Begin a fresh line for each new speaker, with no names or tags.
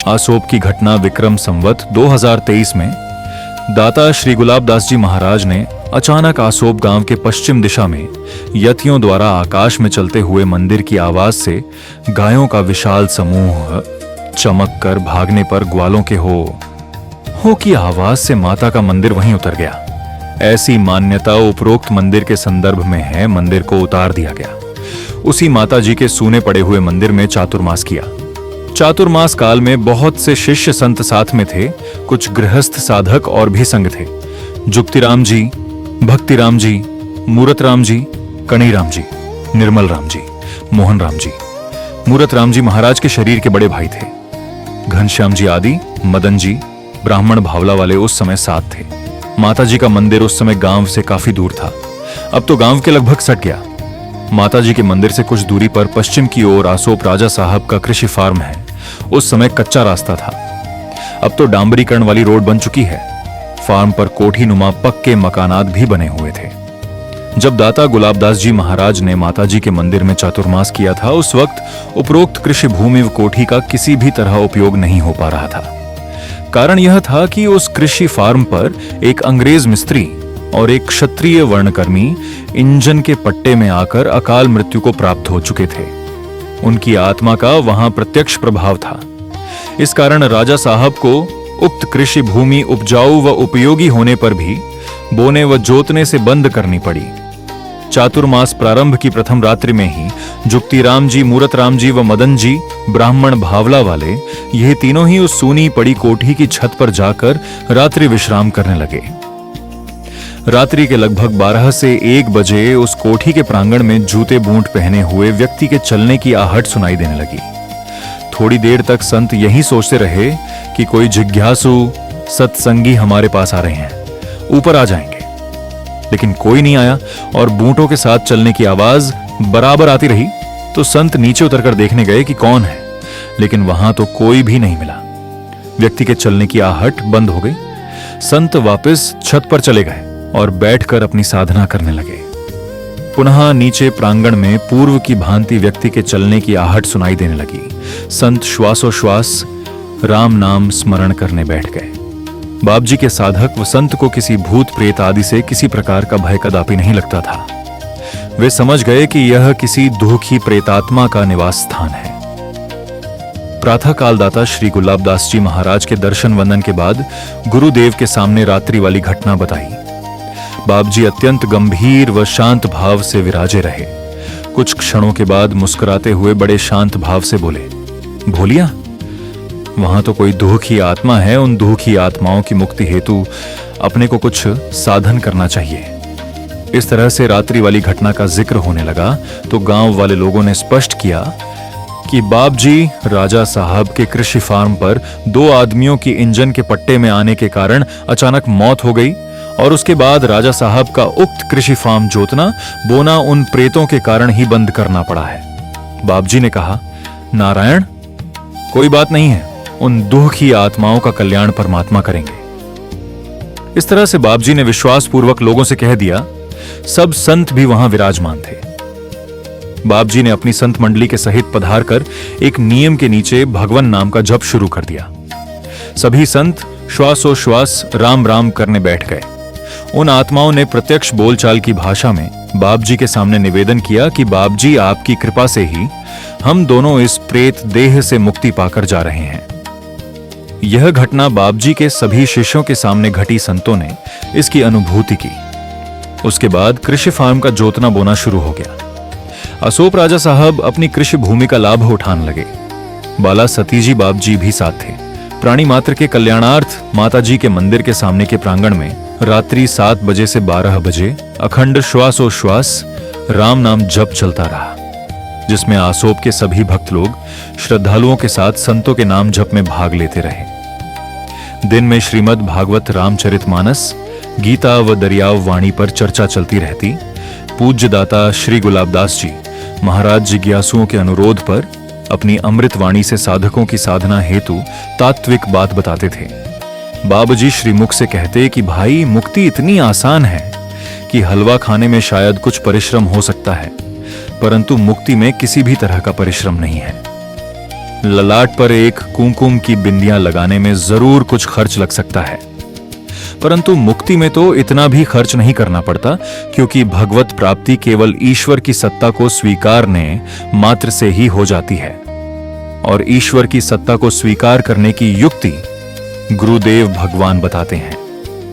आसोप की घटना विक्रम संवत 2023 में दाता श्री गुलाबदास जी महाराज ने अचानक आसोप गांव के पश्चिम दिशा में यतियों द्वारा आकाश में चलते हुए मंदिर की आवाज से गायों का विशाल समूह चमक कर भागने पर ग्वालों के हो की आवाज से माता का मंदिर वहीं उतर गया। ऐसी मान्यता उपरोक्त मंदिर के संदर्भ में है। मंदिर को उतार दिया गया। उसी माता जी के सूने पड़े हुए मंदिर में चातुर्मास किया। चातुर्मास काल में बहुत से शिष्य संत साथ में थे। कुछ गृहस्थ साधक और भी संग थे। जुक्तिराम जी, भक्तिराम जी, मूरत राम जी, कणीराम जी, निर्मल राम जी, मोहन राम जी। मूरत राम जी महाराज के शरीर के बड़े भाई थे। घनश्याम जी आदि, मदन जी, ब्राह्मण भावला वाले उस समय साथ थे। माता जी का मंदिर उस समय गांव से काफी दूर था। अब तो गांव के लगभग सट गया। माता जी के मंदिर से कुछ दूरी पर पश्चिम की ओर आसोप राजा साहब का कृषि फार्म है। उस समय कच्चा रास्ता था। अब तो डांबरीकरण वाली रोड बन चुकी है। फार्म पर कोठी नुमा पक्के मकानात भी बने हुए थे। जब दाता गुलाबदास जी महाराज ने माता जी के मंदिर में चातुर्मास किया था, उस वक्त उपरोक्त कृषि भूमि व कोठी का किसी भी तरह उपयोग नहीं हो पा रहा था। कारण यह था कि उस कृषि फार्म पर एक अंग्रेज मिस्त्री और एक क्षत्रिय वर्णकर्मी इंजन के पट्टे में आकर अकाल मृत्यु को प्राप्त हो चुके थे। उनकी आत्मा का वहां प्रत्यक्ष प्रभाव था। इस कारण राजा साहब को उक्त कृषि भूमि उपजाऊ व उपयोगी होने पर भी बोने व जोतने से बंद करनी पड़ी। चातुर्मास प्रारंभ की प्रथम रात्रि में ही जुक्तिराम जी, मूरत राम जी व मदन जी, ब्राह्मण भावला वाले, यह तीनों ही उस सूनी पड़ी कोठी की छत पर जाकर रात्रि विश्राम करने लगे। रात्रि के लगभग 12 से 1 बजे उस कोठी के प्रांगण में जूते बूट पहने हुए व्यक्ति के चलने की आहट सुनाई देने लगी। थोड़ी देर तक संत यही सोचते रहे कि कोई जिज्ञासु सत्संगी हमारे पास आ रहे हैं, ऊपर आ जाएंगे। लेकिन कोई नहीं आया और बूटों के साथ चलने की आवाज बराबर आती रही। तो संत नीचे उतरकर देखने गए कि कौन है, लेकिन वहां तो कोई भी नहीं मिला। व्यक्ति के चलने की आहट बंद हो गई। संत वापस छत पर चले गए और बैठकर अपनी साधना करने लगे। पुनः नीचे प्रांगण में पूर्व की भांति व्यक्ति के चलने की आहट सुनाई देने लगी। संत श्वासोश्वास राम नाम स्मरण करने बैठ गए। बाबजी के साधक व संत को किसी भूत प्रेत आदि से किसी प्रकार का भय कदापि नहीं लगता था। वे समझ गए कि यह किसी दुखी प्रेतात्मा का निवास स्थान है। प्रातः काल दाता श्री गुलाबदास जी महाराज के दर्शन वंदन के बाद गुरुदेव के सामने रात्रि वाली घटना बताई। बाबजी अत्यंत गंभीर व शांत भाव से विराजे रहे। कुछ क्षणों के बाद मुस्कुराते हुए बड़े शांत भाव से बोले, भोलिया, वहां तो कोई दुखी आत्मा है। उन दुखी आत्माओं की मुक्ति हेतु अपने को कुछ साधन करना चाहिए। इस तरह से रात्रि वाली घटना का जिक्र होने लगा तो गांव वाले लोगों ने स्पष्ट किया कि बाबजी राजा साहब के कृषि फार्म पर 2 आदमियों की इंजन के पट्टे में आने के कारण अचानक मौत हो गई और उसके बाद राजा साहब का उक्त कृषि फार्म जोतना बोना उन प्रेतों के कारण ही बंद करना पड़ा है। बाबजी ने कहा, नारायण, कोई बात नहीं है, उन दुखी आत्माओं का कल्याण परमात्मा करेंगे। इस तरह से बाबजी ने विश्वास पूर्वक लोगों से कह दिया। सब संत भी वहां विराजमान थे। बाबजी ने अपनी संत मंडली के सहित पधार कर एक नियम के नीचे भगवान नाम का जप शुरू कर दिया। सभी संत श्वासोश्वास राम राम करने बैठ गए। उन आत्माओं ने प्रत्यक्ष बोलचाल की भाषा में बाबजी के सामने निवेदन किया कि बाबजी, आपकी कृपा से ही हम दोनों इस प्रेत देह से मुक्ति पाकर जा रहे हैं। यह घटना बाबजी के सभी शिष्यों के सामने घटी। संतों ने इसकी अनुभूति की। उसके बाद कृषि फार्म का जोतना बोना शुरू हो गया। आसोप राजा साहब अपनी कृषि भूमि का लाभ उठाने लगे। बाला सतीजी बाबजी भी साथ थे। प्राणी मात्र के कल्याणार्थ माता जी के मंदिर के सामने के प्रांगण में रात्रि 7 बजे से 12 बजे अखंड श्वासोश्वास राम नाम जप चलता रहा, जिसमें आसोप के सभी भक्त लोग श्रद्धालुओं के साथ संतों के नाम जप में भाग लेते रहे। दिन में श्रीमद् भागवत रामचरितमानस, गीता व दरियाव वाणी पर चर्चा चलती रहती। पूज्य दाता श्री गुलाबदास जी महाराज जिज्ञासुओं के अनुरोध पर अपनी अमृत वाणी से साधकों की साधना हेतु तात्विक बात बताते थे। बाबूजी श्रीमुख से कहते कि भाई, मुक्ति इतनी आसान है कि हलवा खाने में शायद कुछ परिश्रम हो सकता है, परंतु मुक्ति में किसी भी तरह का परिश्रम नहीं है। ललाट पर एक कुमकुम की बिंदियां लगाने में जरूर कुछ खर्च लग सकता है, परंतु मुक्ति में तो इतना भी खर्च नहीं करना पड़ता, क्योंकि भगवत प्राप्ति केवल ईश्वर की सत्ता को स्वीकारने मात्र से ही हो जाती है। और ईश्वर की सत्ता को स्वीकार करने की युक्ति गुरुदेव भगवान बताते हैं।